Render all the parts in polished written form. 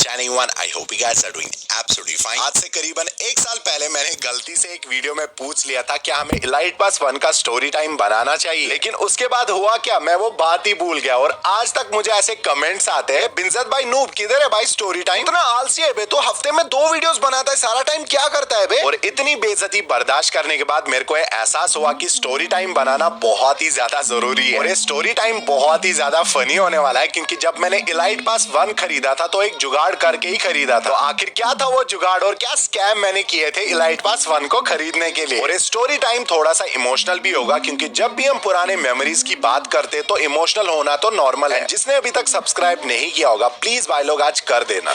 anyone, I hope you guys are doing absolutely fine। आज से करीबन एक साल पहले मैंने गलती से एक वीडियो में पूछ लिया था क्या हमें इलाइट पास 1 का स्टोरी टाइम बनाना चाहिए, लेकिन उसके बाद हुआ क्या, मैं वो बात ही भूल गया। और आज तक मुझे ऐसे कमेंट्स आते हैं, बिनजत भाई नूब किधर है भाई स्टोरी टाइम, इतना आलसी है बे, तो हफ्ते में 2 वीडियोस बनाता है, सारा टाइम क्या करता है बे। और इतनी बेइज्जती बर्दाश्त करने के बाद मेरे को एहसास हुआ कि स्टोरी टाइम बनाना बहुत ही ज्यादा जरूरी है। और ये स्टोरी टाइम बहुत ही ज्यादा फनी होने वाला है, क्योंकि जब मैंने इलाइट पास 1 खरीदा था तो एक जुगाड़ करके ही खरीदा था। तो आखिर क्या था वो जुगाड़ और क्या स्कैम मैंने किए थे इलाइट पास 1 को खरीदने के लिए। और ये स्टोरी टाइम थोड़ा सा इमोशनल भी होगा, क्योंकि जब भी हम पुराने मेमोरीज की बात करते तो इमोशनल होना तो नॉर्मल है। जिसने अभी तक सब्सक्राइब नहीं किया होगा प्लीज भाई लोग आज कर देना।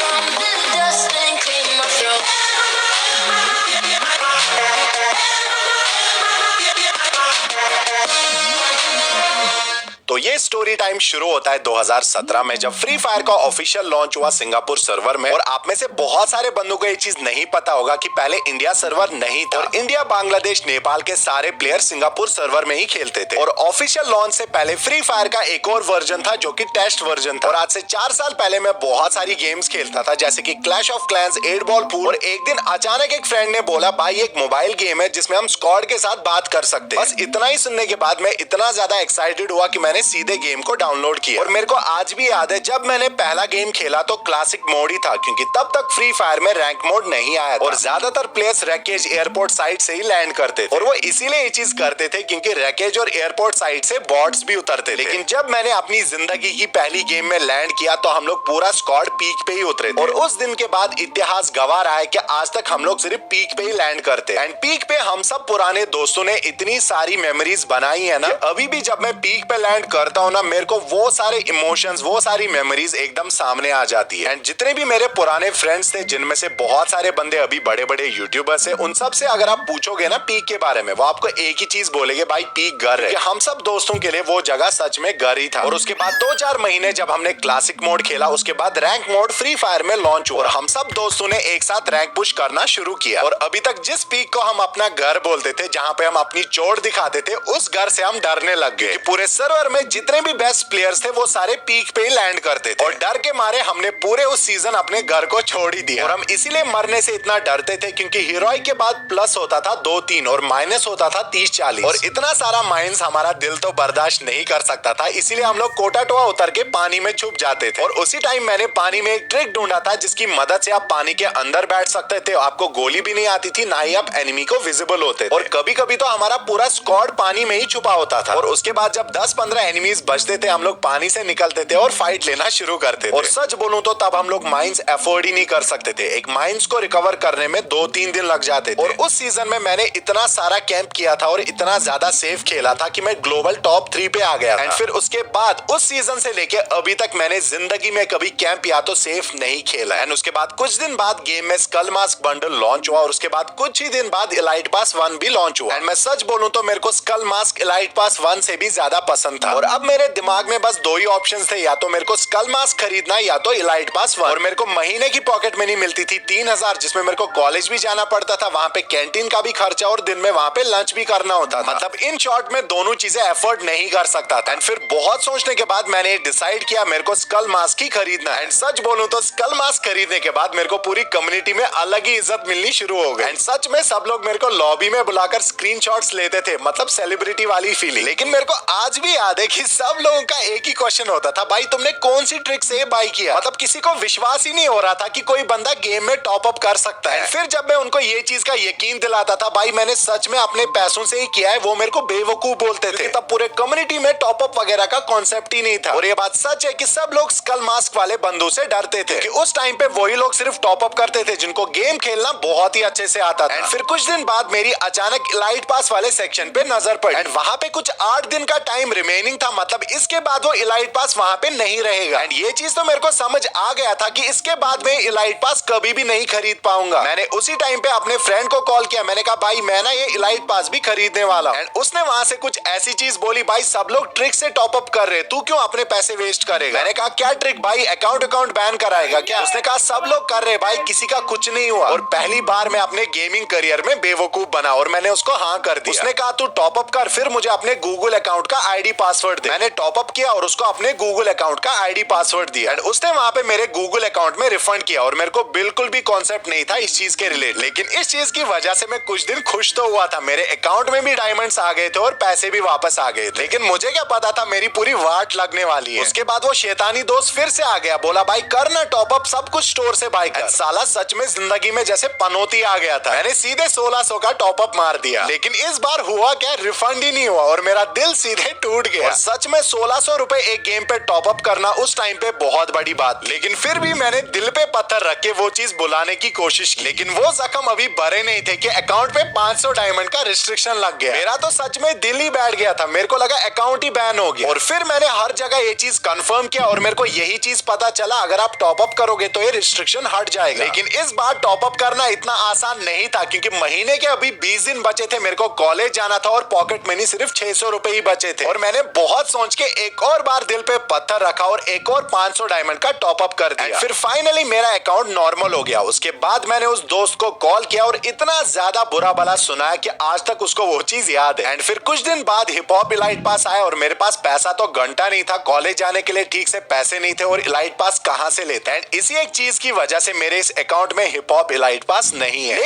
तो ये स्टोरी टाइम शुरू होता है 2017 में, जब फ्री फायर का ऑफिशियल लॉन्च हुआ सिंगापुर सर्वर में। और आप में से बहुत सारे बंदों को ये चीज नहीं पता होगा कि पहले इंडिया सर्वर नहीं था और इंडिया, बांग्लादेश, नेपाल के सारे प्लेयर सिंगापुर सर्वर में ही खेलते थे। और ऑफिशियल लॉन्च से पहले फ्री फायर का एक और वर्जन था जो कि टेस्ट वर्जन था। और आज से 4 साल पहले मैं बहुत सारी गेम्स खेलता था, जैसे कि clash of clans, 8 ball pool. और एक दिन अचानक एक फ्रेंड ने बोला भाई एक मोबाइल गेम है जिसमें हम स्क्वाड के साथ बात कर सकते हैं। बस इतना ही सुनने के बाद मैं इतना ज्यादा एक्साइटेड हुआ कि मैंने सीधे गेम को डाउनलोड किया। और मेरे को आज भी याद है जब मैंने पहला गेम खेला तो क्लासिक मोड ही था, क्योंकि तब तक फ्री फायर में रैंक मोड नहीं आया था। और ज्यादातर प्लेयर्स रैकेज एयरपोर्ट साइड से ही लैंड करते थे, और वो इसीलिए ये चीज करते थे क्योंकि रैकेज और एयरपोर्ट साइड से बॉट्स भी उतरते थे। लेकिन जब मैंने अपनी जिंदगी की पहली गेम में लैंड किया तो हम लोग पूरा स्क्वाड पीक पे ही उतरे थे। और उस दिन के बाद इतिहास गवाह रहा है कि आज तक हम लोग सिर्फ पीक पे ही लैंड करते हैं। एंड पीक पे हम सब पुराने दोस्तों ने इतनी सारी मेमोरीज बनाई है ना, अभी भी जब मैं पीक पे लैंड करता हूँ ना, मेरे को वो सारे इमोशंस, वो सारी मेमोरीज एकदम सामने आ जाती है। एंड जितने भी मेरे पुराने फ्रेंड्स थे, जिनमें से बहुत सारे बंदे अभी बड़े बड़े यूट्यूबर्स हैं, उन सब से अगर आप पूछोगे ना पीक के बारे में, वो आपको एक ही चीज बोलेंगे भाई पीक घर है। हम सब दोस्तों के लिए वो जगह सच में घर ही था। और उसके बाद 2-4 महीने जब हमने क्लासिक मोड खेला, उसके बाद रैंक मोड फ्री फायर में लॉन्च हुआ और हम सब दोस्तों ने एक साथ रैंक पुश करना शुरू किया। और अभी तक जिस पीक को हम अपना घर बोलते थे, जहाँ पे हम अपनी चोट दिखाते थे, उस घर से हम डरने लग गए। पूरे सर्वर में जितने भी बेस्ट प्लेयर्स थे वो सारे पीक पे ही लैंड करते थे। और डर के मारे हमने पूरे उस सीजन अपने घर को छोड़ ही दिया। और हम इसीलिए मरने से इतना डरते थे क्योंकि हीरोइक के बाद प्लस होता था 2-3 और माइनस होता था 30-40। और इतना सारा माइनस हमारा दिल तो बर्दाश्त नहीं कर सकता था, इसीलिए हम लोग कोटाटोआ उतर के पानी में छुप जाते थे। और उसी टाइम मैंने पानी में एक ट्रिक ढूंढा था जिसकी मदद से आप पानी के अंदर बैठ सकते थे, आपको गोली भी नहीं आती थी, ना ही आप एनिमी को विजिबल होते थे। और कभी कभी तो हमारा पूरा स्क्वाड पानी में ही छुपा होता था। और उसके बाद जब 10-15 एनिमीज बचते थे, हम लोग पानी से निकलते थे और फाइट लेना शुरू करते थे। और सच बोलूं तो तब हम लोग माइंस अफोर्ड ही नहीं कर सकते थे, एक माइंस को रिकवर करने में 2-3 दिन लग जाते थे। और उस सीजन में मैंने इतना सारा कैंप किया था और इतना ज्यादा सेफ खेला था कि मैं ग्लोबल टॉप 3 पे आ गया था। एंड फिर उसके बाद उस सीजन से लेके अभी तक मैंने जिंदगी में कभी कैंप या तो सेफ नहीं खेला। एंड उसके बाद कुछ दिन बाद गेम में स्कल मास्क बंडल लॉन्च हुआ और उसके बाद कुछ ही दिन बाद इलाइट पास 1 भी लॉन्च हुआ। एंड मैं सच बोलूं तो मेरे को स्कल मास्क इलाइट पास 1 से भी ज्यादा पसंद था। और अब मेरे दिमाग में बस 2 ही ऑप्शन थे, या तो मेरे को स्कल मास्क खरीदना या तो इलाइट पास 1। और मेरे को महीने की पॉकेट मनी मिलती थी 3000, जिसमें मेरे को कॉलेज भी जाना पड़ता था, वहाँ पे कैंटीन का भी खर्चा और दिन में वहाँ पे लंच भी करना होता था। मतलब इन शॉर्ट में दोनों चीजें एफर्ट नहीं कर सकता था। एंड फिर बहुत सोचने के बाद मैंने डिसाइड किया मेरे को स्कल मास्क ही खरीदना। एंड सच बोलूं तो स्कल मास्क खरीदने के बाद मेरे को पूरी कम्युनिटी में अलग ही इज्जत मिलनी शुरू हो गई। एंड सच में सब लोग मेरे को लॉबी में बुलाकर स्क्रीनशॉट्स लेते थे, मतलब सेलिब्रिटी वाली फीलिंग। लेकिन मेरे को आज भी याद है कि सब लोगों का एक ही क्वेश्चन होता था, भाई तुमने कौन सी ट्रिक से बाई किया। मतलब किसी को विश्वास ही नहीं हो रहा था कि कोई बंदा गेम में टॉप अप कर सकता है। फिर जब मैं उनको ये चीज का यकीन दिलाता था भाई मैंने सच में अपने पैसों से ही किया है, वो मेरे को बेवकूफ बोलते थे। तब पूरे कम्युनिटी में टॉप अप वगैरह का कॉन्सेप्ट ही नहीं था। और ये बात सच है कि सब लोग स्कल मास्क वाले बंदों से डरते थे कि उस टाइम पे वही लोग सिर्फ टॉप अप करते थे जिनको गेम खेलना बहुत ही अच्छे से आता था। एंड फिर कुछ दिन बाद मेरी अचानक इलाइट पास वाले सेक्शन पे नजर पड़ी। एंड वहाँ पे कुछ 8 दिन का टाइम रिमेनिंग था, मतलब इसके बाद वो इलाइट पास वहाँ पे नहीं रहेगा। एंड ये चीज तो मेरे को समझ आ गया था कि इसके बाद मैं इलाइट पास कभी भी नहीं खरीद पाऊंगा। मैंने उसी टाइम पे अपने फ्रेंड को कॉल किया, मैंने कहा भाई मैं ना ये इलाइट पास भी खरीदने वाला हूं। एंड उसने वहां से कुछ ऐसी चीज बोली, भाई सब लोग ट्रिक से टॉप अप कर रहे, तू क्यों अपने पैसे वेस्ट करेगा। मैंने कहा क्या ट्रिक भाई, अकाउंट बैन कराएगा क्या। उसने कहा सब लोग कर रहे भाई, किसी का कुछ नहीं हुआ। और पहली बार मैं अपने गेमिंग करियर में बेवकूफ बना और मैंने उसको हाँ कर दिया। उसने कहा तू टॉप अप कर, फिर मुझे अपने गूगल अकाउंट का आईडी पासवर्ड पासवर्ड दे। मैंने टॉप अप किया और उसको अपने गूगल अकाउंट का आईडी पासवर्ड दिया एंड उसने वहां पे मेरे गूगल अकाउंट में रिफंड किया और मेरे को बिल्कुल भी कॉन्सेप्ट नहीं था इस चीज के रिलेटेड। लेकिन इस चीज की वजह से मैं कुछ दिन खुश तो हुआ था, मेरे अकाउंट में भी डायमंड्स आ गए थे और पैसे भी वापस आ गए थे। लेकिन मुझे क्या पता था मेरी पूरी वाट लगने वाली है। उसके बाद वो शैतानी दोस्त फिर से आ गया, बोला भाई कर ना टॉप अप, सब कुछ स्टोर से बाय कर। साला सच में जिंदगी में जैसे पनौती आ गया था। मैंने सीधे 1600 का टॉप अप मार दिया। लेकिन इस बार हुआ क्या, रिफंड ही नहीं हुआ और मेरा दिल सीधे टूट गया। और सच में 1600 रुपए एक गेम पे टॉप अप करना उस टाइम पे बहुत बड़ी बात। लेकिन फिर भी मैंने दिल पे पत्थर रख के वो चीज बुलाने की कोशिश की। लेकिन वो जख्म अभी भरे नहीं थे कि अकाउंट पे 500 डायमंड का रिस्ट्रिक्शन लग गया। मेरा तो सच में दिल ही बैठ गया था, मेरे को लगा अकाउंट ही बैन हो गया। और फिर मैंने हर जगह ये चीज कंफर्म किया और मेरे को यही चीज पता चला, अगर आप टॉप अप करोगे तो ये रिस्ट्रिक्शन हट जाएगा। लेकिन इस बार टॉप अप करना इतना आसान नहीं था क्योंकि महीने के अभी 20 दिन बचे थे, मेरे को कॉलेज जाना था और पॉकेट मनी सिर्फ 600 रुपए ही बचे थे। और मैंने बहुत सोच के एक और बार दिल पे पत्थर रखा और एक और 500 डायमंड का टॉप अप कर दिया। फिर फाइनली मेरा अकाउंट नॉर्मल हो गया। उसके बाद मैंने उस दोस्त को कॉल किया और इतना ज्यादा बुरा भला सुनाया कि आज तक उसको वो चीज याद है। एंड फिर कुछ दिन बाद हिप हॉप इलाइट पास आया और मेरे पास पैसा तो घंटा नहीं था, कॉलेज जाने के लिए ठीक से पैसे नहीं थे और इलाइट पास कहां से लेते। एंड इसी एक चीज की वजह से मेरे इस अकाउंट में हिप हॉप इलाइट पास नहीं है।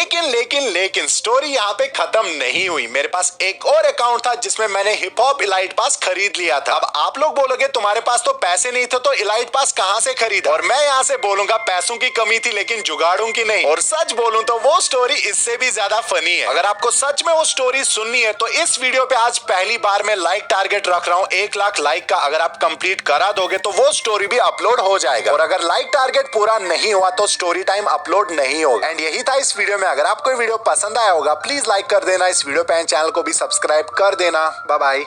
लेकिन स्टोरी यहाँ पे खत्म नहीं हुई। मेरे पास एक और अकाउंट था जिसमें मैंने हिप हॉप इलाइट पास खरीद लिया था। अब आप लोग बोलोगे तुम्हारे पास तो पैसे नहीं थे तो इलाइट पास कहां से खरीदा, और मैं यहाँ से बोलूंगा पैसों की कमी थी लेकिन जुगाड़ों की नहीं। और सच बोलूं तो वो स्टोरी इससे भी ज्यादा फनी है। अगर आपको सच में वो स्टोरी सुननी है तो इस वीडियो पे आज पहली बार मैं लाइक टारगेट रख रहा हूँ 1 लाख लाइक का। अगर आप कंप्लीट करा दोगे तो वो स्टोरी भी अपलोड हो जाएगा। और अगर लाइक टारगेट पूरा नहीं हुआ तो स्टोरी टाइम अपलोड नहीं होगा। एंड यही था इस वीडियो में। अगर आपको वीडियो पसंद आया होगा प्लीज लाइक कर देना इस वीडियो पे, चैनल को भी सब्सक्राइब कर देना। Bye bye.